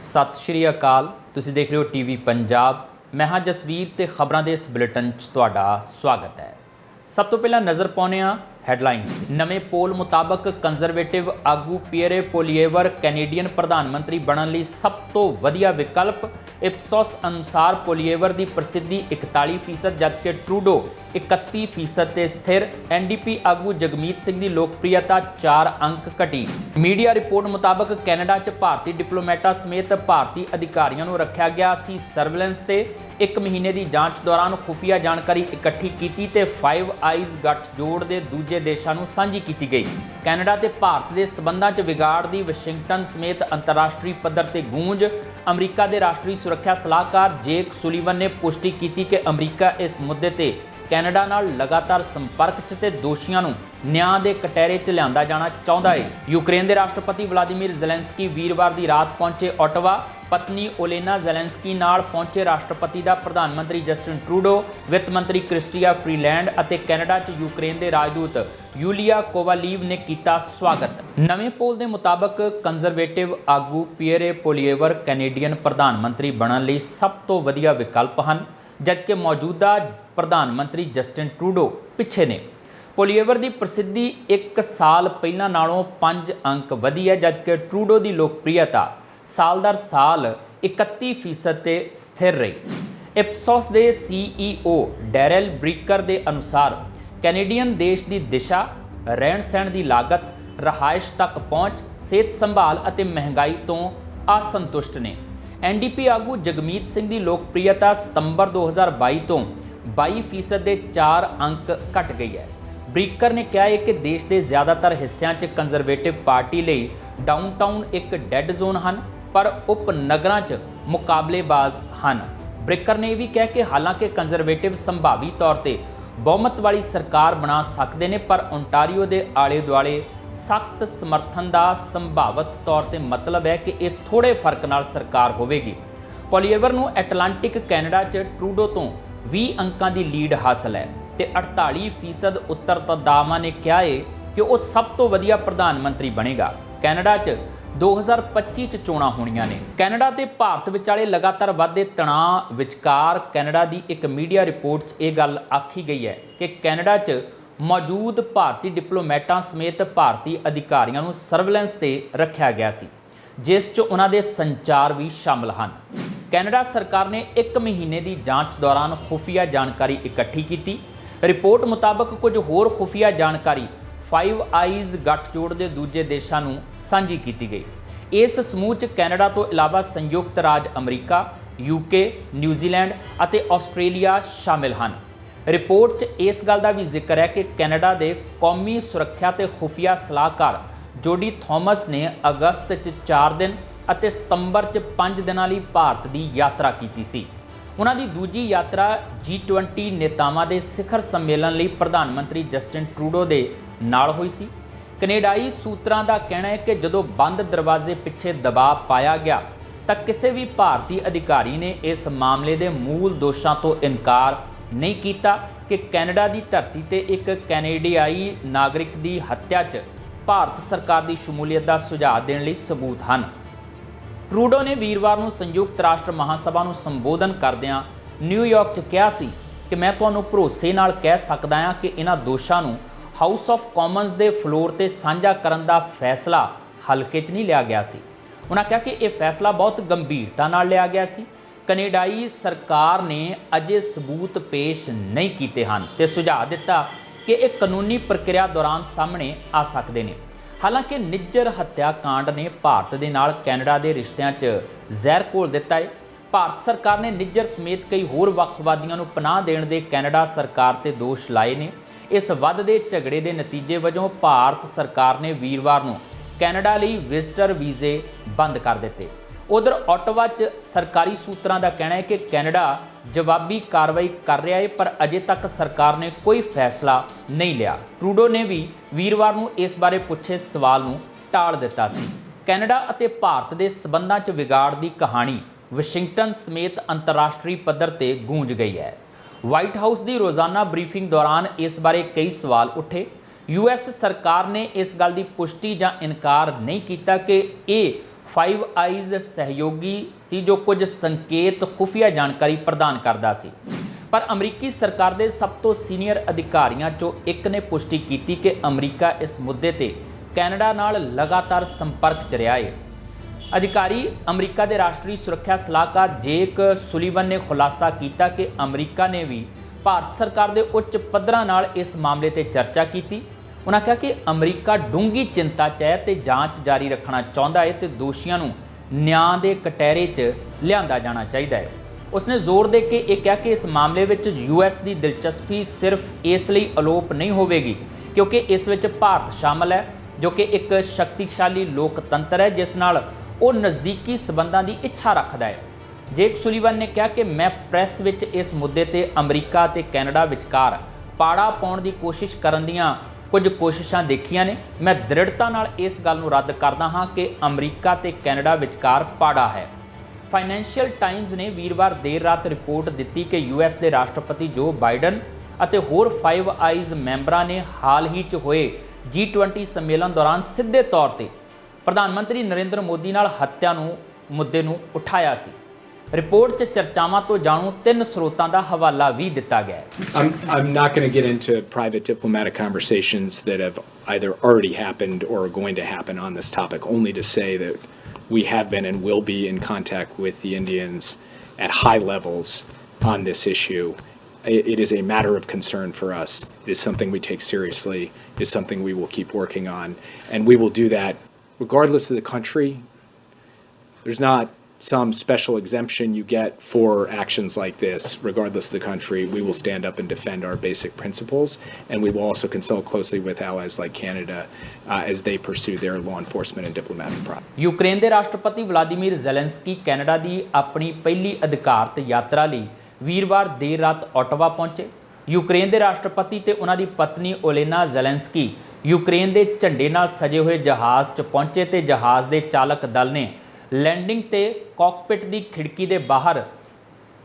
ਸਤਿ ਸ਼੍ਰੀ ਅਕਾਲ। ਤੁਸੀਂ ਦੇਖ ਰਹੇ ਹੋ ਟੀਵੀ ਪੰਜਾਬ। ਮੈਂ ਹਾਂ ਜਸਵੀਰ ਤੇ ਖਬਰਾਂ ਦੇ ਇਸ ਬੁਲੇਟਿਨ 'ਚ ਤੁਹਾਡਾ ਸਵਾਗਤ ਹੈ। ਸਭ ਤੋਂ ਪਹਿਲਾਂ ਨਜ਼ਰ ਪਾਉਂਦੇ ਹਾਂ ਹੈਡਲਾਈਨਸ। ਨਵੇਂ ਪੋਲ ਮੁਤਾਬਕ ਕੰਜ਼ਰਵੇਟਿਵ ਆਗੂ ਪੀਅਰੇ ਪੋਲੀਏਵਰ ਕੈਨੇਡੀਅਨ ਪ੍ਰਧਾਨ ਮੰਤਰੀ ਬਣਨ ਲਈ ਸਭ ਤੋਂ ਵਧੀਆ ਵਿਕਲਪ। ਇਪਸੋਸ ਅਨੁਸਾਰ ਪੋਲੀਏਵਰ ਦੀ ਪ੍ਰਸਿੱਧੀ 41% ਜਦਕਿ ਟਰੂਡੋ 31% ਤੇ ਸਥਿਰ। ਐਨਡੀਪੀ ਆਗੂ ਜਗਮੀਤ ਸਿੰਘ ਦੀ ਲੋਕਪ੍ਰਿਯਤਾ 4 ਅੰਕ ਘਟੀ। ਮੀਡੀਆ ਰਿਪੋਰਟ ਮੁਤਾਬਕ ਕੈਨੇਡਾ 'ਚ ਭਾਰਤੀ ਡਿਪਲੋਮੈਟਾਂ ਸਮੇਤ ਭਾਰਤੀ ਅਧਿਕਾਰੀਆਂ ਨੂੰ ਰੱਖਿਆ ਗਿਆ ਸੀ ਸਰਵੇਲੈਂਸ ਤੇ। 1 ਮਹੀਨੇ ਦੀ ਜਾਂਚ ਦੌਰਾਨ ਖੁਫੀਆ ਜਾਣਕਾਰੀ ਇਕੱਠੀ ਕੀਤੀ ਤੇ ਫਾਈਵ ਆਈਜ਼ ਗੱਠਜੋੜ ਦੇ ਦੂਜੇ ਦੇਸ਼ਾਂ ਨੂੰ ਸਾਂਝੀ ਕੀਤੀ ਗਈ। ਕੈਨੇਡਾ ਤੇ ਭਾਰਤ ਦੇ ਸਬੰਧਾਂ 'ਚ ਵਿਗਾੜ ਦੀ ਵਾਸ਼ਿੰਗਟਨ ਸਮੇਤ ਅੰਤਰਰਾਸ਼ਟਰੀ ਪੱਧਰ ਤੇ ਗੂੰਜ। ਅਮਰੀਕਾ ਦੇ ਰਾਸ਼ਟਰੀ ਸੁਰੱਖਿਆ ਸਲਾਹਕਾਰ ਜੇਕ ਸੁਲੀਵਨ ਨੇ ਪੁਸ਼ਟੀ ਕੀਤੀ ਕਿ ਅਮਰੀਕਾ ਇਸ ਮੁੱਦੇ ਤੇ ਕੈਨੇਡਾ ਨਾਲ ਲਗਾਤਾਰ ਸੰਪਰਕ 'ਚ ਤੇ ਦੋਸ਼ੀਆਂ ਨੂੰ ਨਿਆਂ ਦੇ ਕਟਹਿਰੇ 'ਚ ਲਿਆਂਦਾ ਜਾਣਾ ਚਾਹੁੰਦਾ ਹੈ। ਯੂਕਰੇਨ ਦੇ ਰਾਸ਼ਟਰਪਤੀ ਵਲਾਦੀਮੀਰ ਜ਼ੈਲੈਂਸਕੀ ਵੀਰਵਾਰ ਦੀ ਰਾਤ ਪਹੁੰਚੇ ਓਟਾਵਾ। ਪਤਨੀ ਓਲੇਨਾ ਜ਼ੈਲੈਂਸਕੀ ਨਾਲ ਪਹੁੰਚੇ ਰਾਸ਼ਟਰਪਤੀ ਦਾ ਪ੍ਰਧਾਨ ਮੰਤਰੀ ਜਸਟਿਨ ਟਰੂਡੋ, ਵਿੱਤ ਮੰਤਰੀ ਕ੍ਰਿਸਟੀਆ ਫਰੀਲੈਂਡ ਅਤੇ ਕੈਨੇਡਾ 'ਚ ਯੂਕਰੇਨ ਦੇ ਰਾਜਦੂਤ ਯੂਲੀਆ ਕੋਵਾਲੀਵ ਨੇ ਕੀਤਾ ਸਵਾਗਤ। ਨਵੇਂ ਪੋਲ ਦੇ ਮੁਤਾਬਕ ਕੰਜ਼ਰਵੇਟਿਵ ਆਗੂ ਪੀਅਰੇ ਪੋਲੀਏਵਰ ਕੈਨੇਡੀਅਨ ਪ੍ਰਧਾਨ ਮੰਤਰੀ ਬਣਨ ਲਈ ਸਭ ਤੋਂ ਵਧੀਆ ਵਿਕਲਪ ਹਨ, ਜਦਕਿ ਮੌਜੂਦਾ ਪ੍ਰਧਾਨ ਮੰਤਰੀ ਜਸਟਿਨ ਟਰੂਡੋ ਪਿੱਛੇ ਨੇ। ਪੋਲੀਏਵਰ ਦੀ ਪ੍ਰਸਿੱਧੀ 1 ਸਾਲ ਪਹਿਲਾਂ ਨਾਲੋਂ 5 ਅੰਕ ਵਧੀ ਹੈ, ਜਦਕਿ ਟਰੂਡੋ ਦੀ ਲੋਕਪ੍ਰਿਯਤਾ ਸਾਲ ਦਰ ਸਾਲ 31% ਤੇ ਸਥਿਰ ਰਹੀ। ਇਪਸੋਸ ਦੇ CEO ਡੈਰਲ ਬ੍ਰੀਕਰ ਦੇ ਅਨੁਸਾਰ ਕੈਨੇਡੀਅਨ ਦੇਸ਼ ਦੀ ਦਿਸ਼ਾ, ਰਹਿਣ ਸਹਿਣ ਦੀ ਲਾਗਤ, ਰਹਾਇਸ਼ ਤੱਕ ਪਹੁੰਚ, ਸਿਹਤ ਸੰਭਾਲ ਅਤੇ ਮਹਿੰਗਾਈ ਤੋਂ ਅਸੰਤੁਸ਼ਟ ਨੇ। ਐਨਡੀਪੀ ਆਗੂ ਜਗਮੀਤ ਸਿੰਘ ਦੀ ਲੋਕਪ੍ਰਿਯਤਾ ਸਤੰਬਰ 2022 ਤੋਂ 22% ਦੇ 4 ਅੰਕ ਘਟ ਗਈ ਹੈ। ਬ੍ਰੀਕਰ ਨੇ ਕਿਹਾ ਹੈ ਕਿ ਦੇਸ਼ ਦੇ ਜ਼ਿਆਦਾਤਰ ਹਿੱਸਿਆਂ 'ਚ ਕੰਜ਼ਰਵੇਟਿਵ ਪਾਰਟੀ ਲਈ ਡਾਊਨਟਾਊਨ ਇੱਕ ਡੈੱਡ ਜ਼ੋਨ ਹਨ, ਪਰ ਉਪ ਨਗਰਾਂ 'ਚ ਮੁਕਾਬਲੇਬਾਜ਼ ਹਨ। ਬ੍ਰੀਕਰ ਨੇ ਇਹ ਵੀ ਕਿਹਾ ਕਿ ਹਾਲਾਂਕਿ ਕੰਜ਼ਰਵੇਟਿਵ ਸੰਭਾਵੀ ਤੌਰ ਤੇ ਬਹੁਮਤ ਵਾਲੀ ਸਰਕਾਰ ਬਣਾ ਸਕਦੇ ਨੇ, ਪਰ ਓਨਟਾਰੀਓ ਦੇ ਆਲੇ ਦੁਆਲੇ ਸਖਤ ਸਮਰਥਨ ਦਾ ਸੰਭਾਵਤ ਤੌਰ ਤੇ ਮਤਲਬ ਹੈ ਕਿ ਇਹ ਥੋੜੇ ਫਰਕ ਨਾਲ ਸਰਕਾਰ ਹੋਵੇਗੀ। ਪੋਲੀਏਵਰ ਨੂੰ ਐਟਲਾਂਟਿਕ ਕੈਨੇਡਾ 'ਚ ਟਰੂਡੋ ਤੋਂ 20 ਅੰਕਾਂ ਦੀ ਲੀਡ ਹਾਸਲ ਹੈ ਤੇ 48% ਉੱਤਰਦਾਤਾਵਾਂ ਨੇ ਕਿਹਾ ਹੈ ਕਿ ਉਹ ਸਭ ਤੋਂ ਵਧੀਆ ਪ੍ਰਧਾਨ ਮੰਤਰੀ ਬਣੇਗਾ। ਕੈਨੇਡਾ 'ਚ 2025 'ਚ ਚੋਣਾਂ ਹੋਣੀਆਂ ਨੇ। ਕੈਨੇਡਾ ਤੇ ਭਾਰਤ ਵਿਚਾਲੇ ਲਗਾਤਾਰ ਵਧਦੇ ਤਣਾਅ ਵਿਚਕਾਰ ਕੈਨੇਡਾ ਦੀ ਇੱਕ ਮੀਡੀਆ ਰਿਪੋਰਟ 'ਚ ਇਹ ਗੱਲ ਆਖੀ ਗਈ ਹੈ ਕਿ ਕੈਨੇਡਾ 'ਚ ਮੌਜੂਦ ਭਾਰਤੀ ਡਿਪਲੋਮੈਟਾਂ ਸਮੇਤ ਭਾਰਤੀ ਅਧਿਕਾਰੀਆਂ ਨੂੰ ਸਰਵੇਲੈਂਸ ਤੇ ਰੱਖਿਆ ਗਿਆ ਸੀ, ਜਿਸ 'ਚ ਉਹਨਾਂ ਦੇ ਸੰਚਾਰ ਵੀ ਸ਼ਾਮਲ ਹਨ। ਕੈਨੇਡਾ ਸਰਕਾਰ ਨੇ 1 ਮਹੀਨੇ ਦੀ ਜਾਂਚ ਦੌਰਾਨ ਖੁਫੀਆ ਜਾਣਕਾਰੀ ਇਕੱਠੀ ਕੀਤੀ। ਰਿਪੋਰਟ ਮੁਤਾਬਕ ਕੁਝ ਹੋਰ ਖੁਫੀਆ ਜਾਣਕਾਰੀ ਫਾਈਵ ਆਈਜ਼ ਗੱਠਜੋੜ ਦੇ ਦੂਜੇ ਦੇਸ਼ਾਂ ਨੂੰ ਸਾਂਝੀ ਕੀਤੀ ਗਈ। ਇਸ ਸਮੂਹ 'ਚ ਕੈਨੇਡਾ ਤੋਂ ਇਲਾਵਾ ਸੰਯੁਕਤ ਰਾਜ ਅਮਰੀਕਾ, UK, ਨਿਊਜ਼ੀਲੈਂਡ ਅਤੇ ਆਸਟ੍ਰੇਲੀਆ ਸ਼ਾਮਿਲ ਹਨ। ਰਿਪੋਰਟ 'ਚ ਇਸ ਗੱਲ ਦਾ ਵੀ ਜ਼ਿਕਰ ਹੈ ਕਿ ਕੈਨੇਡਾ ਦੇ ਕੌਮੀ ਸੁਰੱਖਿਆ ਤੇ ਖੁਫੀਆ ਸਲਾਹਕਾਰ ਜੋਡੀ ਥਾਮਸ ਨੇ ਅਗਸਤ 'ਚ 4 ਦਿਨ ਅਤੇ ਸਤੰਬਰ 'ਚ 5 ਦਿਨਾਂ ਲਈ ਭਾਰਤ ਦੀ ਯਾਤਰਾ ਕੀਤੀ ਸੀ। ਉਹਨਾਂ ਦੀ ਦੂਜੀ ਯਾਤਰਾ G20 ਨੇਤਾਵਾਂ ਦੇ ਸਿਖਰ ਸੰਮੇਲਨ ਲਈ ਪ੍ਰਧਾਨ ਮੰਤਰੀ ਜਸਟਿਨ ਟਰੂਡੋ ਦੇ ਨਾਲ ਹੋਈ ਸੀ। ਕੈਨੇਡਾਈ ਸੂਤਰਾਂ ਦਾ ਕਹਿਣਾ ਹੈ ਕਿ ਜਦੋਂ ਬੰਦ ਦਰਵਾਜ਼ੇ ਪਿੱਛੇ ਦਬਾਅ ਪਾਇਆ ਗਿਆ ਤਾਂ ਕਿਸੇ ਵੀ ਭਾਰਤੀ ਅਧਿਕਾਰੀ ਨੇ ਇਸ ਮਾਮਲੇ ਦੇ ਮੂਲ ਦੋਸ਼ਾਂ ਤੋਂ ਇਨਕਾਰ ਨਹੀਂ ਕੀਤਾ ਕਿ ਕੈਨੇਡਾ ਦੀ ਧਰਤੀ ਤੇ ਇੱਕ ਕੈਨੇਡੀਆਈ ਨਾਗਰਿਕ ਦੀ ਹੱਤਿਆ 'ਚ ਭਾਰਤ ਸਰਕਾਰ ਦੀ ਸ਼ਮੂਲੀਅਤ ਦਾ ਸੁਝਾਅ ਦੇਣ ਲਈ ਸਬੂਤ ਹਨ। ਟਰੂਡੋ ਨੇ ਵੀਰਵਾਰ ਨੂੰ ਸੰਯੁਕਤ ਰਾਸ਼ਟਰ ਮਹਾਸਭਾ ਨੂੰ ਸੰਬੋਧਨ ਕਰਦਿਆਂ ਨਿਊਯਾਰਕ 'ਚ ਕਿਹਾ ਸੀ ਕਿ ਮੈਂ ਤੁਹਾਨੂੰ ਭਰੋਸੇ ਨਾਲ ਕਹਿ ਸਕਦਾ ਹਾਂ ਕਿ ਇਹਨਾਂ ਦੋਸ਼ਾਂ ਨੂੰ ਹਾਊਸ ਆਫ ਕਾਮਨਸ ਦੇ ਫਲੋਰ ਤੇ ਸਾਂਝਾ ਕਰਨ ਦਾ ਫੈਸਲਾ ਹਲਕੇ 'ਚ ਨਹੀਂ ਲਿਆ ਗਿਆ ਸੀ। ਉਹਨਾਂ ਕਿਹਾ ਕਿ ਇਹ ਫੈਸਲਾ ਬਹੁਤ ਗੰਭੀਰਤਾ ਨਾਲ ਲਿਆ ਗਿਆ ਸੀ। ਕੈਨੇਡਾਈ ਸਰਕਾਰ ਨੇ ਅਜੇ ਸਬੂਤ ਪੇਸ਼ ਨਹੀਂ ਕੀਤੇ ਹਨ ਤੇ ਸੁਝਾਅ ਦਿੱਤਾ ਕਿ ਇਹ ਕਾਨੂੰਨੀ ਪ੍ਰਕਿਰਿਆ ਦੌਰਾਨ ਸਾਹਮਣੇ ਆ ਸਕਦੇ ਨੇ। ਹਾਲਾਂਕਿ ਨਿੱਜਰ ਹੱਤਿਆ ਕਾਂਡ ਨੇ ਭਾਰਤ ਦੇ ਨਾਲ ਕੈਨੇਡਾ ਦੇ ਰਿਸ਼ਤਿਆਂ 'ਚ ਜ਼ਹਿਰ ਘੋਲ ਦਿੱਤਾ ਹੈ। ਭਾਰਤ ਸਰਕਾਰ ਨੇ ਨਿੱਜਰ ਸਮੇਤ ਕਈ ਹੋਰ ਵੱਖਵਾਦੀਆਂ ਨੂੰ ਪਨਾਹ ਦੇਣ ਦੇ ਕੈਨੇਡਾ ਸਰਕਾਰ ਤੇ ਦੋਸ਼ ਲਾਏ ਨੇ। ਇਸ ਵੱਧਦੇ ਝਗੜੇ ਦੇ ਨਤੀਜੇ ਵਜੋਂ ਭਾਰਤ ਸਰਕਾਰ ਨੇ ਵੀਰਵਾਰ ਨੂੰ ਕੈਨੇਡਾ ਲਈ ਵਿਜ਼ਟਰ ਵੀਜ਼ੇ ਬੰਦ ਕਰ ਦਿੱਤੇ। ਉਧਰ ਓਟਾਵਾ 'ਚ ਸਰਕਾਰੀ ਸੂਤਰਾਂ ਦਾ ਕਹਿਣਾ ਹੈ ਕਿ ਕੈਨੇਡਾ ਜਵਾਬੀ ਕਾਰਵਾਈ ਕਰ ਰਿਹਾ ਹੈ, ਪਰ ਅਜੇ ਤੱਕ ਸਰਕਾਰ ਨੇ ਕੋਈ ਫੈਸਲਾ ਨਹੀਂ ਲਿਆ। ਟਰੂਡੋ ਨੇ ਵੀ ਵੀਰਵਾਰ ਨੂੰ ਇਸ ਬਾਰੇ ਪੁੱਛੇ ਸਵਾਲ ਨੂੰ ਟਾਲ ਦਿੱਤਾ ਸੀ। ਕੈਨੇਡਾ ਅਤੇ ਭਾਰਤ ਦੇ ਸਬੰਧਾਂ 'ਚ ਵਿਗਾੜ ਦੀ ਕਹਾਣੀ ਵਾਸ਼ਿੰਗਟਨ ਸਮੇਤ ਅੰਤਰਰਾਸ਼ਟਰੀ ਪੱਧਰ ਤੇ ਗੂੰਜ ਗਈ ਹੈ। ਵਾਈਟ ਹਾਊਸ ਦੀ ਰੋਜ਼ਾਨਾ ਬਰੀਫਿੰਗ ਦੌਰਾਨ ਇਸ ਬਾਰੇ ਕਈ ਸਵਾਲ ਉੱਠੇ। US ਸਰਕਾਰ ਨੇ ਇਸ ਗੱਲ ਦੀ ਪੁਸ਼ਟੀ ਜਾਂ ਇਨਕਾਰ ਨਹੀਂ ਕੀਤਾ ਕਿ ਇਹ फाइव आइज़ सहयोगी सी जो कुछ संकेत खुफिया जानकारी प्रदान करता सी। पर अमरीकी सरकार के सब तो सीनियर अधिकारियों चों एक ने पुष्टि की कि अमरीका इस मुद्दे ते कैनेडा नाल लगातार संपर्क च रहा है। अधिकारी अमरीका के राष्ट्रीय सुरक्षा सलाहकार जेक सुलीवन ने खुलासा किया कि अमरीका ने भी भारत सरकार के उच्च पद्धरां नाल इस मामले ते चर्चा की। उन्होंने कहा कि अमरीका डूंगी चिंता च है तो जांच जारी रखना चाहता है तो दोषियों को न्याय के कटहरे च लिया जाना चाहिए है। उसने जोर दे के यह कहा कि इस मामले में US की दिलचस्पी सिर्फ इसलिए अलोप नहीं होगी क्योंकि इस विच भारत शामिल है जो कि एक शक्तिशाली लोकतंत्र है जिस नाल वो नज़दीकी संबंधों की इच्छा रखता है। जेक सुलीवन ने कहा कि मैं प्रैस विच इस मुद्दे ते अमरीका ते कैनेडा विचकार पाड़ा पाउण की कोशिश करन दियां कुछ कोशिशां देखियां ने। मैं दृढ़ता नाल इस गल नूं रद्द करदा हाँ कि अमरीका ते कैनेडा विचकार पाड़ा है। फाइनैंशियल टाइम्स ने वीरवार देर रात रिपोर्ट दी कि US के राष्ट्रपति जो बाइडन अते होर फाइव आइज़ मैंबरां ने हाल ही च होए G20 सम्मेलन दौरान सीधे तौर पर प्रधानमंत्री नरेंद्र मोदी नाल हत्या मुद्दे नूं उठाया सी। रिपोर्ट च चर्चावां तो जाणू 3 स्रोतां दा हवाला भी दिता गया है। I'm not going to get into private diplomatic conversations that have either already happened or are going to happen on this topic, only to say that we have been and will be in contact with the Indians at high levels on this issue. It is a matter of concern for us. It is something we take seriously. It is something we will keep working on. And we will do that regardless of the country. There's not some special exemption you get for actions like this. Regardless of the country, we will stand up and defend our basic principles, and we will also consult closely with allies like Canada as they pursue their law enforcement and diplomatic process. Ukraine के राष्ट्रपति Vladimir Zelensky Canada की अपनी पहली अधिकारत यात्रा लई वीरवार देर रात Ottawa पहुंचे। यूक्रेन के राष्ट्रपति ते उन्हां दी पत्नी ओलेना ज़ेलेंस्की यूक्रेन के झंडे नाल सजे हुए जहाज़ च पहुंचे ते जहाज़ के चालक दल ने लैंडिंग ते कॉकपिट की खिड़की के बाहर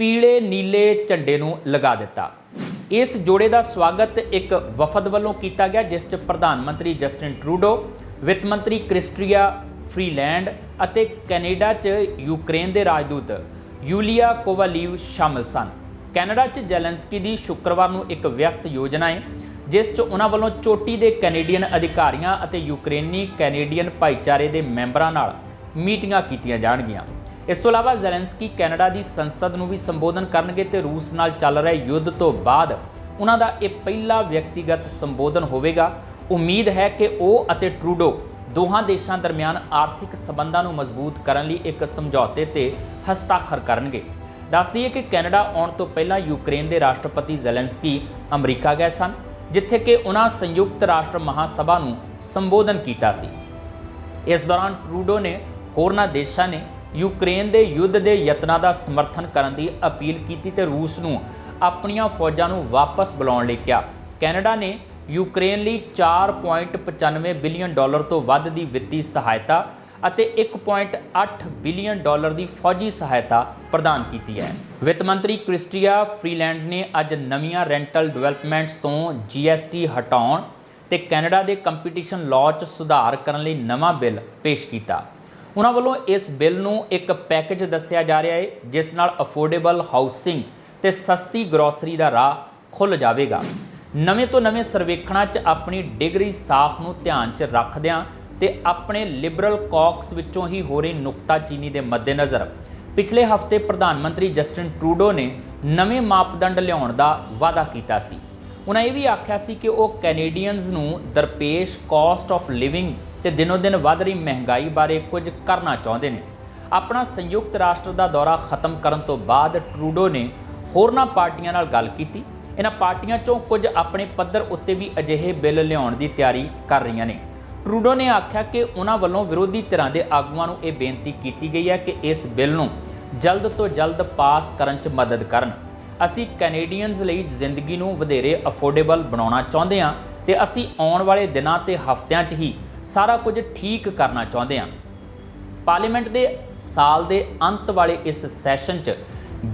पीले नीले झंडे नूं लगा दिता। इस जोड़े का स्वागत एक वफद वालों किया गया जिस च प्रधानमंत्री जस्टिन ट्रूडो, वित्त मंत्री क्रिस्टिया फ्रीलैंड अते कैनेडा च यूक्रेन के राजदूत यूलिया कोवालीव शामिल सन। कैनेडा च ज़ेलेंस्की की शुक्रवार नूं एक व्यस्त योजना है जिस च उन्हां वल्लों चोटी के कैनेडियन अधिकारियों अते यूक्रेनी कैनेडियन भाईचारे के मैंबरां नाल मीटिंगां कीतियां जाणगीਆਂ। इस तो इलावा ज़ेलेंस्की कैनेडा की संसद नूं भी संबोधन करनगे ते रूस नाल चल रहे युद्ध तो बाद उन्हां दा यह पहला व्यक्तिगत संबोधन होवेगा। उम्मीद है कि वह अते ट्रूडो दोहां देशां दरमियान आर्थिक संबंधां नूं मजबूत करन लई एक समझौते ते हस्ताक्षर करनगे। दस दईए कि कैनेडा आउण तो पहलां यूक्रेन के राष्ट्रपति ज़ेलेंस्की अमरीका गए सन जिथे कि उन्हां संयुक्त राष्ट्र महासभा नूं संबोधन कीता सी। इस दौरान ट्रूडो ने होरना देशों ने यूक्रेन के युद्ध के यत्नां का समर्थन करने की अपील की ते रूस नूं अपनियां फौजां नूं वापस बुलाउण लई कहा। कैनेडा ने यूक्रेन लई $4.95 बिलियन तो वध की वित्तीय सहायता अते $1.8 बिलियन की फौजी सहायता प्रदान की है। वित्त मंत्री क्रिस्टिया फ्रीलैंड ने अज नवीं रेंटल डिवेलपमेंट्स तो GST हटाउण ते कैनेडा के कंपीटीशन लॉ च सुधार करने लई नवां बिल पेश किया। उन्हां वल्लों इस बिल नूं एक पैकेज दस्सिया जा रहा है जिस नाल अफोर्डेबल हाउसिंग ते सस्ती ग्रोसरी का राह खुल जाएगा। नवें तो नवें सर्वेखणां च अपनी डिग्री साख नूं ध्यान च रखदिआं ते अपने लिबरल कॉक्स विचों ही हो रही नुकताचीनी के मद्देनज़र पिछले हफ्ते प्रधानमंत्री जस्टिन ट्रूडो ने नवे मापदंड लियाउण दा वादा कीता सी। उन्हें यह भी आख्या सी कि वह कैनेडियंस नूं दरपेश कॉस्ट ऑफ लिविंग ते दिनों दिन वध रही महंगाई बारे कुछ करना चाहते हैं। अपना संयुक्त राष्ट्र का दौरा खत्म करने तो बाद ट्रूडो ने होरना पार्टियां नाल गल कीती। इन्हां पार्टियां चों कुछ अपने पद्धर उत्ते भी अजिहे बिल लियाउण की तैयारी कर रही ने। ट्रूडो ने आख्या कि उन्हां वल्लों विरोधी धिरां दे आगूआं नूं यह बेनती की गई है कि इस बिल नूं जल्द तो जल्द पास करन च मदद करन। असी कैनेडियंस लई जिंदगी नूं वधेरे अफोर्डेबल बनाउणा चाहुंदे हां ते असी आउण वाले दिनां ते हफ्तियां 'च ही सारा कुछ ठीक करना चाहुंदे हां। पार्लीमेंट के साल के अंत वाले इस सैशन च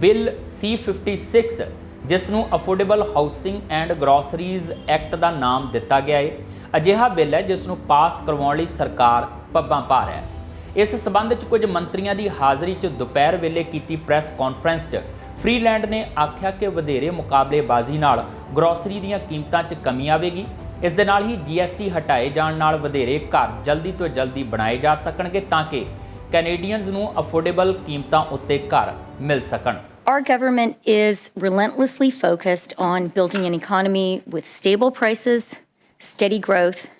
बिल C56 जिसनूं affordable housing and groceries act का नाम दिता गया है, अजिहा बिल है जिसनूं पास करवाउण लई सरकार पब्बां पा रही है। ਇਸ ਸਬੰਧ 'ਚ ਕੁਝ ਮੰਤਰੀਆਂ ਦੀ ਹਾਜ਼ਰੀ 'ਚ ਦੁਪਹਿਰ ਵੇਲੇ ਕੀਤੀ ਪ੍ਰੈਸ ਕਾਨਫਰੰਸ 'ਚ ਫਰੀਲੈਂਡ ਨੇ ਆਖਿਆ ਕਿ ਵਧੇਰੇ ਮੁਕਾਬਲੇਬਾਜ਼ੀ ਨਾਲ ਗਰੋਸਰੀ ਦੀਆਂ ਕੀਮਤਾਂ 'ਚ ਕਮੀ ਆਵੇਗੀ। ਇਸ ਦੇ ਨਾਲ ਹੀ GST ਹਟਾਏ ਜਾਣ ਨਾਲ ਵਧੇਰੇ ਘਰ ਜਲਦੀ ਤੋਂ ਜਲਦੀ ਬਣਾਏ ਜਾ ਸਕਣਗੇ ਤਾਂ ਕਿ ਕੈਨੇਡੀਅਨਜ਼ ਨੂੰ ਅਫੋਰਡੇਬਲ ਕੀਮਤਾਂ ਉੱਤੇ ਘਰ ਮਿਲ ਸਕਣ। Our government is relentlessly focused on building an economy with stable prices, steady growth,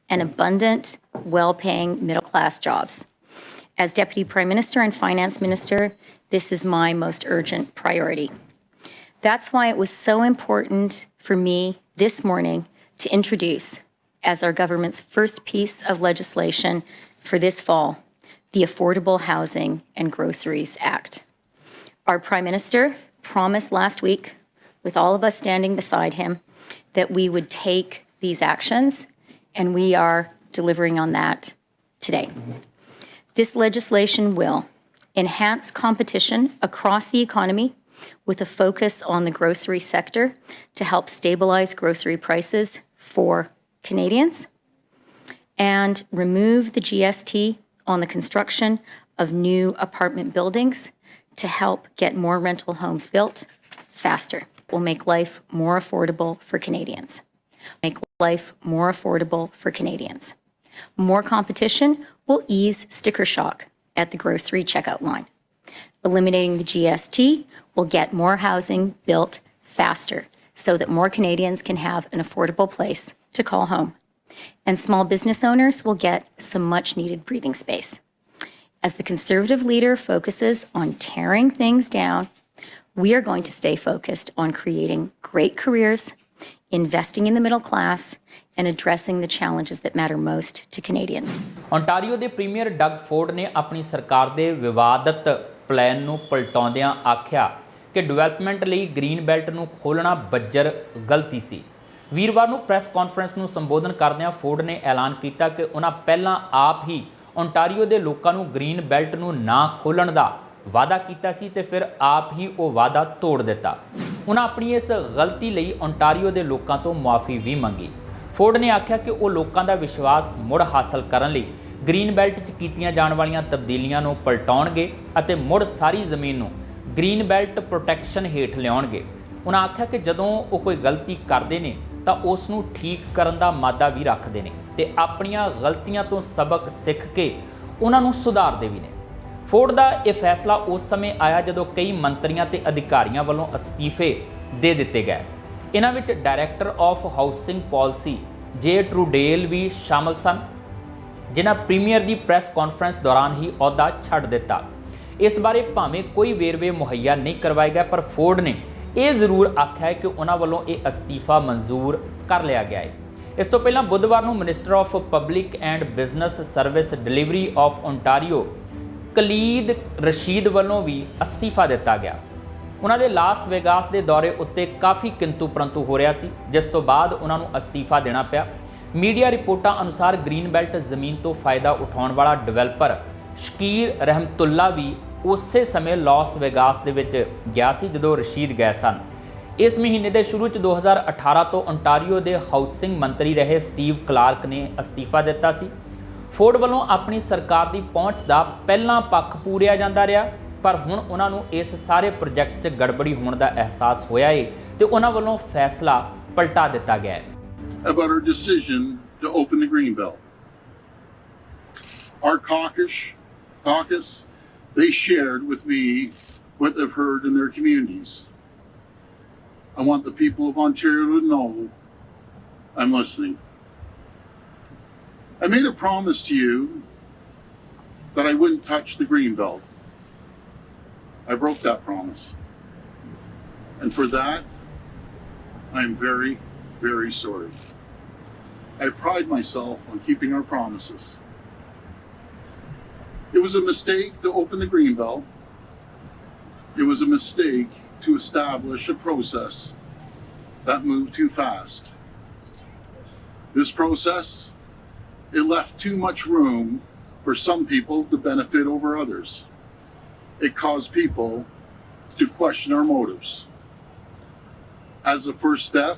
and abundant, well-paying middle-class jobs. As Deputy Prime Minister and Finance Minister, this is my most urgent priority. That's why it was so important for me this morning to introduce, as our government's first piece of legislation for this fall, the Affordable Housing and Groceries Act. Our Prime Minister promised last week, with all of us standing beside him, that we would take these actions, and we are delivering on that today. This legislation will enhance competition across the economy with a focus on the grocery sector to help stabilize grocery prices for Canadians, and remove the GST on the construction of new apartment buildings to help get more rental homes built faster. Will make life more affordable for Canadians. Make life more affordable for Canadians. More competition will ease sticker shock at the grocery checkout line. Eliminating the GST will get more housing built faster so that more Canadians can have an affordable place to call home. And small business owners will get some much needed breathing space. As the Conservative leader focuses on tearing things down, we are going to stay focused on creating great careers, investing in the middle class, and addressing the challenges that matter most to Canadians. Ontario ਦੇ premier Doug Ford ਨੇ ਆਪਣੀ ਸਰਕਾਰ ਦੇ ਵਿਵਾਦਤ plan ਨੂੰ ਪਲਟਾਉਂਦਿਆਂ ਆਖਿਆ ਕਿ development ਲਈ green belt ਨੂੰ ਖੋਲ੍ਹਣਾ ਬੱਜਰ ਗਲਤੀ ਸੀ। ਵੀਰਵਾਰ ਨੂੰ ਪ੍ਰੈਸ ਕਾਨਫਰੰਸ ਨੂੰ ਸੰਬੋਧਨ ਕਰਦਿਆਂ ਫੋਰਡ ਨੇ ਐਲਾਨ ਕੀਤਾ ਕਿ ਉਹਨਾਂ ਪਹਿਲਾਂ ਆਪ ਹੀ ਓਨਟਾਰੀਓ ਦੇ ਲੋਕਾਂ ਨੂੰ ਗ੍ਰੀਨ ਬੈਲਟ ਨੂੰ ਨਾ ਖੋਲ੍ਹਣ ਦਾ ਵਾਅਦਾ ਕੀਤਾ ਸੀ ਤੇ ਫਿਰ ਆਪ ਹੀ ਉਹ ਵਾਅਦਾ ਤੋੜ ਦਿੱਤਾ। ਉਹਨਾਂ ਆਪਣੀ ਇਸ ਗਲਤੀ ਲਈ ਓਨਟਾਰੀਓ ਦੇ ਲੋਕਾਂ ਤੋਂ ਮੁਆਫੀ ਵੀ ਮੰਗੀ। ਫੋਰਡ ਨੇ ਆਖਿਆ ਕਿ ਉਹ ਲੋਕਾਂ ਦਾ ਵਿਸ਼ਵਾਸ ਮੁੜ ਹਾਸਲ ਕਰਨ ਲਈ ਗ੍ਰੀਨ ਬੈਲਟ 'ਚ ਕੀਤੀਆਂ ਜਾਣ ਵਾਲੀਆਂ ਤਬਦੀਲੀਆਂ ਨੂੰ ਪਲਟਾਉਣਗੇ ਅਤੇ ਮੁੜ ਸਾਰੀ ਜ਼ਮੀਨ ਨੂੰ ਗ੍ਰੀਨ ਬੈਲਟ ਪ੍ਰੋਟੈਕਸ਼ਨ ਹੇਠ ਲਿਆਉਣਗੇ। ਉਹਨਾਂ ਆਖਿਆ ਕਿ ਜਦੋਂ ਉਹ ਕੋਈ ਗਲਤੀ ਕਰਦੇ ਨੇ ਤਾਂ ਉਸ ਨੂੰ ਠੀਕ ਕਰਨ ਦਾ ਮਾਦਾ ਵੀ ਰੱਖਦੇ ਨੇ ਤੇ ਆਪਣੀਆਂ ਗਲਤੀਆਂ ਤੋਂ ਸਬਕ ਸਿੱਖ ਕੇ ਉਹਨਾਂ ਨੂੰ ਸੁਧਾਰਦੇ ਵੀ ਨੇ। ਫੋਰਡ ਦਾ ਇਹ ਫੈਸਲਾ ਉਸ ਸਮੇਂ ਆਇਆ ਜਦੋਂ ਕਈ ਮੰਤਰੀਆਂ ਤੇ ਅਧਿਕਾਰੀਆਂ ਵੱਲੋਂ ਅਸਤੀਫੇ ਦੇ ਦਿੱਤੇ ਗਏ। ਇਹਨਾਂ ਵਿੱਚ ਡਾਇਰੈਕਟਰ ਆਫ ਹਾਊਸਿੰਗ ਪਾਲਿਸੀ ਜੇ ਟਰੂਡੇਲ ਵੀ ਸ਼ਾਮਲ ਸਨ, ਜਿਨ੍ਹਾਂ ਪ੍ਰੀਮੀਅਰ ਦੀ ਪ੍ਰੈਸ ਕਾਨਫਰੰਸ ਦੌਰਾਨ ਹੀ ਅਹੁਦਾ ਛੱਡ ਦਿੱਤਾ। ਇਸ ਬਾਰੇ ਭਾਵੇਂ ਕੋਈ ਵੇਰਵੇ ਮੁਹੱਈਆ ਨਹੀਂ ਕਰਵਾਏ ਗਏ, ਪਰ ਫੋਰਡ ਨੇ ਇਹ ਜ਼ਰੂਰ ਆਖਿਆ ਹੈ ਕਿ ਉਹਨਾਂ ਵੱਲੋਂ ਇਹ ਅਸਤੀਫਾ ਮਨਜ਼ੂਰ ਕਰ ਲਿਆ ਗਿਆ ਹੈ। ਇਸ ਤੋਂ ਪਹਿਲਾਂ ਬੁੱਧਵਾਰ ਨੂੰ minister of public and business service delivery of Ontario Kaleed Rasheed ਵੱਲੋਂ ਵੀ ਅਸਤੀਫਾ ਦਿੱਤਾ ਗਿਆ। ਉਹਨਾਂ ਦੇ ਲਾਸ ਵੇਗਾਸ ਦੇ ਦੌਰੇ ਉੱਤੇ ਕਾਫੀ ਕਿੰਤੂ ਪਰੰਤੂ ਹੋ ਰਿਹਾ ਸੀ, ਜਿਸ ਤੋਂ ਬਾਅਦ ਉਹਨਾਂ ਨੂੰ ਅਸਤੀਫਾ ਦੇਣਾ ਪਿਆ। ਮੀਡੀਆ ਰਿਪੋਰਟਾਂ ਅਨੁਸਾਰ ਗ੍ਰੀਨ ਬੈਲਟ ਜ਼ਮੀਨ ਤੋਂ ਫਾਇਦਾ ਉਠਾਉਣ ਵਾਲਾ ਡਿਵੈਲਪਰ ਸ਼ਕੀਰ ਰਹਿਮਤੁੱਲਾ ਵੀ ਉਸੇ ਸਮੇਂ ਲਾਸ ਵੇਗਾਸ ਦੇ ਵਿੱਚ ਗਿਆ ਸੀ ਜਦੋਂ ਰਸ਼ੀਦ ਗਏ ਸਨ। ਇਸ ਮਹੀਨੇ ਦੇ ਸ਼ੁਰੂ 'ਚ 2018 ਤੋਂ ਓਨਟਾਰੀਓ ਦੇ ਹਾਊਸਿੰਗ ਮੰਤਰੀ ਰਹੇ ਸਟੀਵ ਕਲਾਰਕ ਨੇ ਅਸਤੀਫਾ ਦਿੱਤਾ ਸੀ। ਫੋਰਡ ਵੱਲੋਂ ਆਪਣੀ ਸਰਕਾਰ ਦੀ ਪਹੁੰਚ ਦਾ ਪਹਿਲਾਂ ਪੱਖ ਪੂਰਿਆ ਜਾਂਦਾ ਰਿਹਾ, ਪਰ ਹੁਣ ਉਹਨਾਂ ਨੂੰ ਇਸ ਸਾਰੇ ਪ੍ਰੋਜੈਕਟ 'ਚ ਗੜਬੜੀ ਹੋਣ ਦਾ ਅਹਿਸਾਸ ਹੋਇਆ ਹੈ ਤੇ ਉਹਨਾਂ ਵੱਲੋਂ ਫੈਸਲਾ ਪਲਟਾ ਦਿੱਤਾ ਗਿਆ ਹੈ। About our decision to open the Greenbelt. Our caucus, they shared with me what they've heard in their communities. I want the people of Ontario to know I'm listening. I made a promise to you that I wouldn't touch the Greenbelt. I broke that promise. And for that, I'm very, very sorry. I pride myself on keeping our promises. It was a mistake to open the Greenbelt. It was a mistake to establish a process that moved too fast. This process, it left too much room for some people to benefit over others. It caused people to question our motives. As a first step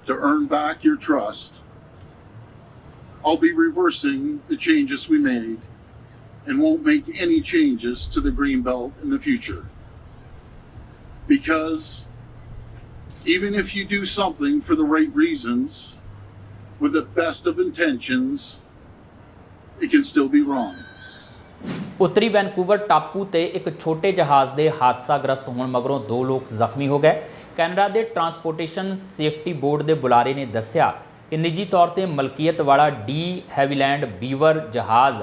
to earn back your trust, I'll be reversing the changes we made and won't make any changes to the Greenbelt in the future. Because even if you do something for the right reasons, with the best of intentions, it can still be wrong. ਉੱਤਰੀ Vancouver ਟਾਪੂ ਤੇ ਇੱਕ ਛੋਟੇ ਜਹਾਜ਼ ਦੇ ਹਾਦਸਾਗ੍ਰਸਤ ਹੋਣ ਮਗਰੋਂ 2 ਲੋਕ ਜ਼ਖਮੀ ਹੋ ਗਏ। ਕੈਨੇਡਾ ਦੇ ਟਰਾਂਸਪੋਰਟੇਸ਼ਨ ਸੇਫਟੀ ਬੋਰਡ ਦੇ ਬੁਲਾਰੇ ਨੇ ਦੱਸਿਆ ਕਿ ਨਿੱਜੀ ਤੌਰ ਤੇ ਮਲਕੀਅਤ ਵਾਲਾ ਡੀ ਹੈਵੀਲੈਂਡ ਬੀਵਰ ਜਹਾਜ਼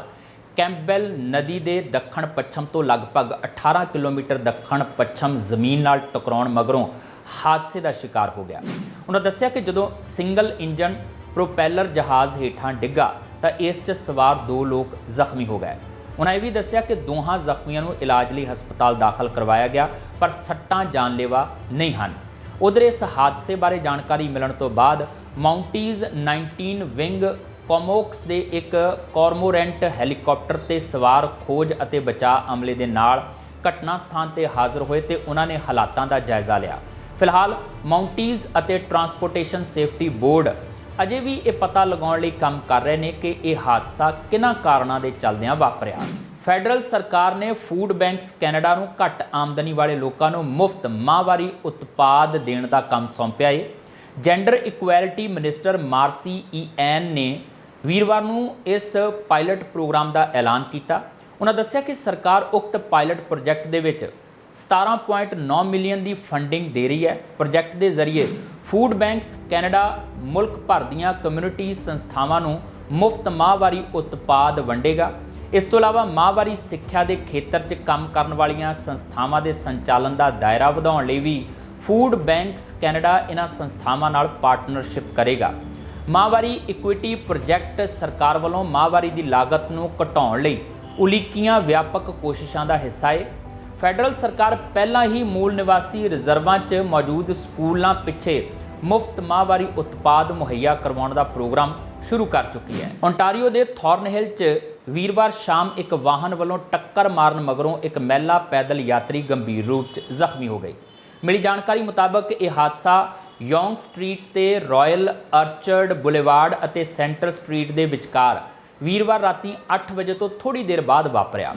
ਕੈਂਪਬੈਲ ਨਦੀ ਦੇ ਦੱਖਣ ਪੱਛਮ ਤੋਂ ਲਗਭਗ 18 ਕਿਲੋਮੀਟਰ ਦੱਖਣ ਪੱਛਮ ਜ਼ਮੀਨ ਨਾਲ ਟਕਰਾਉਣ ਮਗਰੋਂ ਹਾਦਸੇ ਦਾ ਸ਼ਿਕਾਰ ਹੋ ਗਿਆ। ਉਹਨਾਂ ਦੱਸਿਆ ਕਿ ਜਦੋਂ ਸਿੰਗਲ ਇੰਜਨ ਪ੍ਰੋਪੈਲਰ ਜਹਾਜ਼ ਹੇਠਾਂ ਡਿੱਗਾ ਤਾਂ ਇਸ 'ਚ ਸਵਾਰ 2 ਲੋਕ ਜ਼ਖਮੀ ਹੋ ਗਏ। ਉਹਨਾਂ ਇਹ ਵੀ ਦੱਸਿਆ ਕਿ ਦੋਹਾਂ ਜ਼ਖਮੀਆਂ ਨੂੰ ਇਲਾਜ ਲਈ ਹਸਪਤਾਲ ਦਾਖਲ ਕਰਵਾਇਆ ਗਿਆ ਪਰ ਸੱਟਾਂ ਜਾਨਲੇਵਾ ਨਹੀਂ ਹਨ। ਉਧਰ ਇਸ ਹਾਦਸੇ ਬਾਰੇ ਜਾਣਕਾਰੀ ਮਿਲਣ ਤੋਂ ਬਾਅਦ ਮਾਉਂਟੀਜ਼ 19 ਵਿੰਗ ਕੋਮੋਕਸ ਦੇ ਇੱਕ ਕਾਰਮੋਰੈਂਟ ਹੈਲੀਕਾਪਟਰ ਤੇ ਸਵਾਰ ਖੋਜ ਅਤੇ ਬਚਾਅ ਅਮਲੇ ਦੇ ਨਾਲ ਘਟਨਾ ਸਥਾਨ ਤੇ ਹਾਜ਼ਰ ਹੋਏ ਤੇ ਉਹਨਾਂ ਨੇ ਹਾਲਾਤਾਂ ਦਾ ਜਾਇਜ਼ਾ ਲਿਆ। ਫਿਲਹਾਲ ਮਾਉਂਟੀਜ਼ ਅਤੇ ਟਰਾਂਸਪੋਰਟੇਸ਼ਨ ਸੇਫਟੀ ਬੋਰਡ ਅਜੇ ਵੀ ਇਹ ਪਤਾ ਲਗਾਉਣ ਲਈ ਕੰਮ ਕਰ ਰਹੇ ਨੇ ਕਿ ਇਹ ਹਾਦਸਾ ਕਿਹਨਾਂ ਕਾਰਨਾਂ ਦੇ ਚੱਲਦਿਆਂ ਵਾਪਰਿਆ। ਫੈਡਰਲ ਸਰਕਾਰ ਨੇ ਫੂਡ ਬੈਂਕਸ ਕੈਨੇਡਾ ਨੂੰ ਘੱਟ ਆਮਦਨੀ ਵਾਲੇ ਲੋਕਾਂ ਨੂੰ ਮੁਫਤ ਮਾਹਵਾਰੀ ਉਤਪਾਦ ਦੇਣ ਦਾ ਕੰਮ ਸੌਂਪਿਆ ਹੈ। ਜੈਂਡਰ ਇਕੁਐਲਿਟੀ ਮਿਨਿਸਟਰ ਮਾਰਸੀ ਈਐਨ ਨੇ ਵੀਰਵਾਰ ਨੂੰ ਇਸ ਪਾਇਲਟ ਪ੍ਰੋਗਰਾਮ ਦਾ ਐਲਾਨ ਕੀਤਾ। ਉਹਨਾਂ ਦੱਸਿਆ ਕਿ ਸਰਕਾਰ ਉਕਤ ਪਾਇਲਟ ਪ੍ਰੋਜੈਕਟ ਦੇ ਵਿੱਚ 17.9 ਮਿਲੀਅਨ ਦੀ ਫੰਡਿੰਗ ਦੇ ਰਹੀ ਹੈ। ਪ੍ਰੋਜੈਕਟ ਦੇ ਜ਼ਰੀਏ ਫੂਡ ਬੈਂਕਸ ਕੈਨੇਡਾ ਮੁਲਕ ਭਰ ਦੀਆਂ ਕਮਿਊਨਿਟੀ ਸੰਸਥਾਵਾਂ ਨੂੰ ਮੁਫਤ ਮਾਹਵਾਰੀ ਉਤਪਾਦ ਵੰਡੇਗਾ। ਇਸ ਤੋਂ ਇਲਾਵਾ ਮਾਹਵਾਰੀ ਸਿੱਖਿਆ ਦੇ ਖੇਤਰ 'ਚ ਕੰਮ ਕਰਨ ਵਾਲੀਆਂ ਸੰਸਥਾਵਾਂ ਦੇ ਸੰਚਾਲਨ ਦਾ ਦਾਇਰਾ ਵਧਾਉਣ ਲਈ ਵੀ ਫੂਡ ਬੈਂਕਸ ਕੈਨੇਡਾ ਇਹਨਾਂ ਸੰਸਥਾਵਾਂ ਨਾਲ ਪਾਰਟਨਰਸ਼ਿਪ ਕਰੇਗਾ। ਮਾਹਵਾਰੀ ਇਕੁਇਟੀ ਪ੍ਰੋਜੈਕਟ ਸਰਕਾਰ ਵੱਲੋਂ ਮਾਹਵਾਰੀ ਦੀ ਲਾਗਤ ਨੂੰ ਘਟਾਉਣ ਲਈ ਉਲੀਕੀਆਂ ਵਿਆਪਕ ਕੋਸ਼ਿਸ਼ਾਂ ਦਾ ਹਿੱਸਾ ਹੈ। ਫੈਡਰਲ ਸਰਕਾਰ ਪਹਿਲਾਂ ਹੀ ਮੂਲ ਨਿਵਾਸੀ ਰਿਜ਼ਰਵਾਂ 'ਚ ਮੌਜੂਦ ਸਕੂਲਾਂ ਪਿੱਛੇ ਮੁਫਤ ਮਾਹਵਾਰੀ ਉਤਪਾਦ ਮੁਹੱਈਆ ਕਰਵਾਉਣ ਦਾ ਪ੍ਰੋਗਰਾਮ ਸ਼ੁਰੂ ਕਰ ਚੁੱਕੀ ਹੈ। ਓਨਟਾਰੀਓ ਦੇ ਥੌਰਨਹਿਲ 'ਚ ਵੀਰਵਾਰ ਸ਼ਾਮ ਇੱਕ ਵਾਹਨ ਵੱਲੋਂ ਟੱਕਰ ਮਾਰਨ ਮਗਰੋਂ ਇੱਕ ਮਹਿਲਾ ਪੈਦਲ ਯਾਤਰੀ ਗੰਭੀਰ ਰੂਪ 'ਚ ਜ਼ਖਮੀ ਹੋ ਗਈ। ਮਿਲੀ ਜਾਣਕਾਰੀ ਮੁਤਾਬਕ ਇਹ ਹਾਦਸਾ ਯੋਂਗ ਸਟਰੀਟ ਤੇ ਰਾਇਲ ਅਰਚਰਡ ਬੁਲੇਵਾਰਡ ਅਤੇ ਸੈਂਟਰ ਸਟਰੀਟ ਦੇ ਵਿਚਕਾਰ ਵੀਰਵਾਰ ਰਾਤੀ 8 ਵਜੇ ਤੋਂ ਥੋੜੀ ਦੇਰ ਬਾਅਦ ਵਾਪਰਿਆ।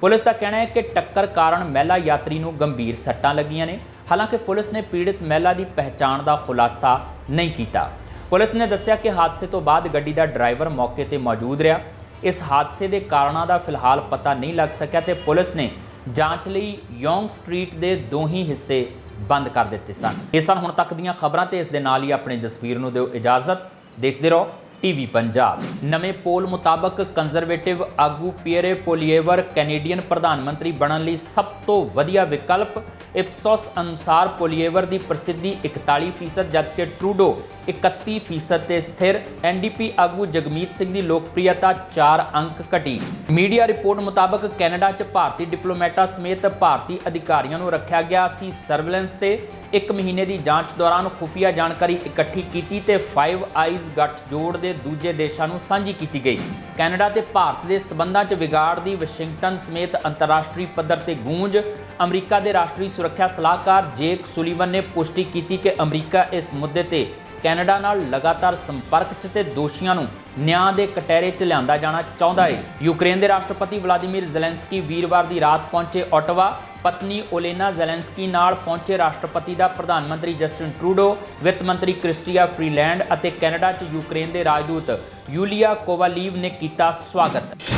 ਪੁਲਿਸ ਦਾ ਕਹਿਣਾ ਹੈ ਕਿ ਟੱਕਰ ਕਾਰਨ ਮਹਿਲਾ ਯਾਤਰੀ ਨੂੰ ਗੰਭੀਰ ਸੱਟਾਂ ਲੱਗੀਆਂ ਨੇ। ਹਾਲਾਂਕਿ ਪੁਲਿਸ ਨੇ ਪੀੜਤ ਮਹਿਲਾ ਦੀ ਪਹਿਚਾਣ ਦਾ ਖੁਲਾਸਾ ਨਹੀਂ ਕੀਤਾ। ਪੁਲਿਸ ਨੇ ਦੱਸਿਆ ਕਿ ਹਾਦਸੇ ਤੋਂ ਬਾਅਦ ਗੱਡੀ ਦਾ ਡਰਾਈਵਰ ਮੌਕੇ ਤੇ ਮੌਜੂਦ ਰਿਹਾ। ਇਸ ਹਾਦਸੇ ਦੇ ਕਾਰਨਾਂ ਦਾ ਫਿਲਹਾਲ ਪਤਾ ਨਹੀਂ ਲੱਗ ਸਕਿਆ ਤੇ ਪੁਲਿਸ ਨੇ ਜਾਂਚ ਲਈ ਯੋਂਗ ਸਟਰੀਟ ਦੇ 2 ਹੀ ਹਿੱਸੇ ਬੰਦ ਕਰ ਦਿੱਤੇ ਸਨ। ਇਹ ਸਨ ਹੁਣ ਤੱਕ ਦੀਆਂ ਖਬਰਾਂ ਤੇ ਇਸ ਦੇ ਨਾਲ ਹੀ ਆਪਣੇ ਜਸਵੀਰ ਨੂੰ ਦਿਓ ਇਜਾਜ਼ਤ। ਦੇਖਦੇ ਰਹੋ ਟੀਵੀ ਪੰਜਾਬ। ਨਵੇਂ ਪੋਲ ਮੁਤਾਬਕ ਕੰਜ਼ਰਵੇਟਿਵ ਆਗੂ ਪੀਅਰੇ ਪੋਲੀਏਵਰ ਕੈਨੇਡੀਅਨ ਪ੍ਰਧਾਨ ਮੰਤਰੀ ਬਣਨ ਲਈ ਸਭ ਤੋਂ ਵਧੀਆ ਵਿਕਲਪ। ਇਪਸੋਸ ਅਨੁਸਾਰ ਪੋਲੀਏਵਰ ਦੀ ਪ੍ਰਸਿੱਧੀ 41% ਜਦਕਿ ਟਰੂਡੋ 31% ਤੇ ਸਥਿਰ। ਐਨਡੀਪੀ ਆਗੂ ਜਗਮੀਤ ਸਿੰਘ ਦੀ ਲੋਕਪ੍ਰਿਯਤਾ 4 ਅੰਕ ਘਟੀ। ਮੀਡੀਆ ਰਿਪੋਰਟ ਮੁਤਾਬਕ ਕੈਨੇਡਾ 'ਚ ਭਾਰਤੀ ਡਿਪਲੋਮੈਟਾਂ ਸਮੇਤ ਭਾਰਤੀ ਅਧਿਕਾਰੀਆਂ ਨੂੰ ਰੱਖਿਆ ਗਿਆ ਸੀ ਸਰਵੇਲੈਂਸ ਤੇ। 1 ਮਹੀਨੇ ਦੀ ਜਾਂਚ ਦੌਰਾਨ ਖੁਫੀਆ ਜਾਣਕਾਰੀ ਇਕੱਠੀ ਕੀਤੀ ਤੇ ਫਾਈਵ ਆਈਜ਼ ਗੱਠਜੋੜ ਦੇ ਦੂਜੇ ਦੇਸ਼ਾਂ ਨੂੰ ਸਾਂਝੀ ਕੀਤੀ ਗਈ। ਕੈਨੇਡਾ ਤੇ ਭਾਰਤ ਦੇ ਸਬੰਧਾਂ 'ਚ ਵਿਗਾੜ ਦੀ ਵਾਸ਼ਿੰਗਟਨ ਸਮੇਤ ਅੰਤਰਰਾਸ਼ਟਰੀ ਪੱਧਰ ਤੇ ਗੂੰਜ। ਅਮਰੀਕਾ ਦੇ ਰਾਸ਼ਟਰੀ ਸੁਰੱਖਿਆ ਸਲਾਹਕਾਰ ਜੇਕ ਸੁਲੀਵਨ ਨੇ ਪੁਸ਼ਟੀ ਕੀਤੀ ਕਿ ਅਮਰੀਕਾ ਇਸ ਮੁੱਦੇ ਤੇ ਕੈਨੇਡਾ ਨਾਲ ਲਗਾਤਾਰ ਸੰਪਰਕ 'ਚ ਤੇ ਦੋਸ਼ੀਆਂ ਨੂੰ ਨਿਆਂ ਦੇ ਕਟਹਿਰੇ 'ਚ ਲਿਆਂਦਾ ਜਾਣਾ ਚਾਹੁੰਦਾ ਹੈ। ਯੂਕਰੇਨ ਦੇ ਰਾਸ਼ਟਰਪਤੀ ਵਲਾਦੀਮੀਰ ਜ਼ੈਲੈਂਸਕੀ ਵੀਰਵਾਰ ਦੀ ਰਾਤ ਪਹੁੰਚੇ ਓਟਾਵਾ। ਪਤਨੀ ਓਲੇਨਾ ਜ਼ੈਲੈਂਸਕੀ ਨਾਲ ਪਹੁੰਚੇ ਰਾਸ਼ਟਰਪਤੀ ਦਾ ਪ੍ਰਧਾਨ ਮੰਤਰੀ ਜਸਟਿਨ ਟਰੂਡੋ, ਵਿੱਤ ਮੰਤਰੀ ਕ੍ਰਿਸਟੀਆ ਫਰੀਲੈਂਡ ਅਤੇ ਕੈਨੇਡਾ 'ਚ ਯੂਕਰੇਨ ਦੇ ਰਾਜਦੂਤ ਯੂਲੀਆ ਕੋਵਾਲੀਵ ਨੇ ਕੀਤਾ ਸਵਾਗਤ।